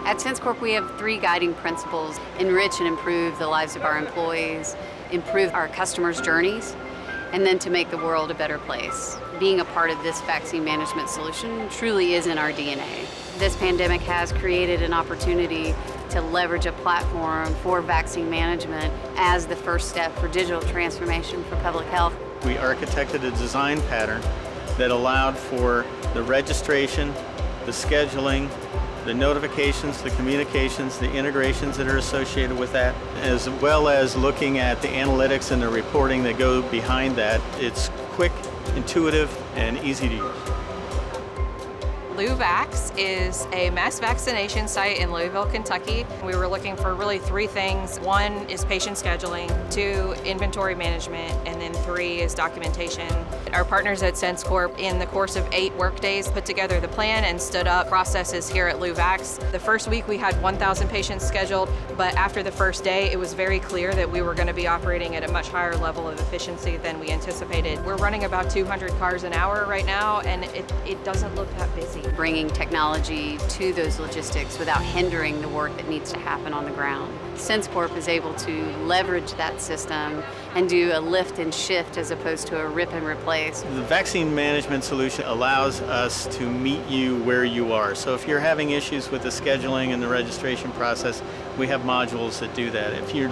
At Sense Corp, we have 3 guiding principles: enrich and improve the lives of our employees, improve our customers' journeys, and then to make the world a better place. Being a part of this vaccine management solution truly is in our DNA. This pandemic has created an opportunity to leverage a platform for vaccine management as the first step for digital transformation for public health. We architected a design pattern that allowed for the registration, the scheduling, the notifications, the communications, the integrations that are associated with that, as well as looking at the analytics and the reporting that go behind that. It's quick, intuitive, and easy to use. LouVax is a mass vaccination site in Louisville, Kentucky. We were looking for really 3 things. 1 is patient scheduling, 2, inventory management, and then 3 is documentation. Our partners at Sense Corp, in the course of 8 workdays, put together the plan and stood up processes here at LouVax. The first week we had 1,000 patients scheduled, but after the first day it was very clear that we were going to be operating at a much higher level of efficiency than we anticipated. We're running about 200 cars an hour right now, and it doesn't look that busy. Bringing technology to those logistics without hindering the work that needs to happen on the ground. Sense Corp is able to leverage that system and do a lift and shift as opposed to a rip and replace. The vaccine management solution allows us to meet you where you are. So if you're having issues with the scheduling and the registration process, we have modules that do that. If you're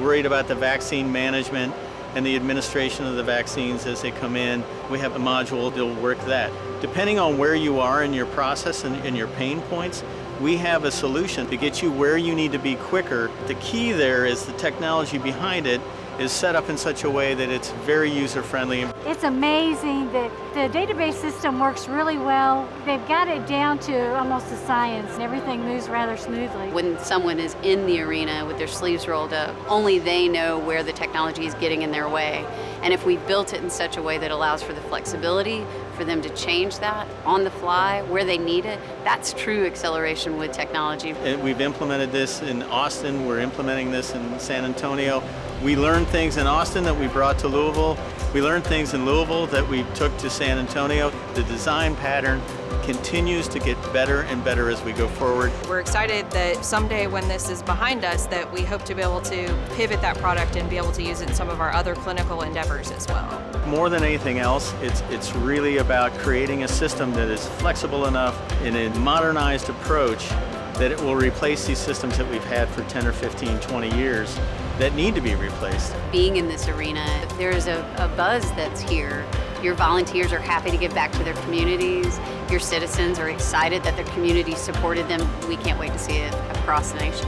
worried about the vaccine management and the administration of the vaccines as they come in, we have a module that will work that. Depending on where you are in your process and your pain points, we have a solution to get you where you need to be quicker. The key there is the technology behind it is set up in such a way that it's very user-friendly. It's amazing that the database system works really well. They've got it down to almost a science, and everything moves rather smoothly. When someone is in the arena with their sleeves rolled up, only they know where the technology is getting in their way. And if we built it in such a way that allows for the flexibility for them to change that on the fly where they need it, that's true acceleration with technology. And we've implemented this in Austin, we're implementing this in San Antonio. We learned things in Austin that we brought to Louisville. We learned things in Louisville that we took to San Antonio. The design pattern continues to get better and better as we go forward. We're excited that someday when this is behind us that we hope to be able to pivot that product and be able to use it in some of our other clinical endeavors as well. More than anything else, it's really about creating a system that is flexible enough in a modernized approach that it will replace these systems that we've had for 10 or 15, 20 years that need to be replaced. Being in this arena, there's a buzz that's here. Your volunteers are happy to give back to their communities. Your citizens are excited that their community supported them. We can't wait to see it across the nation.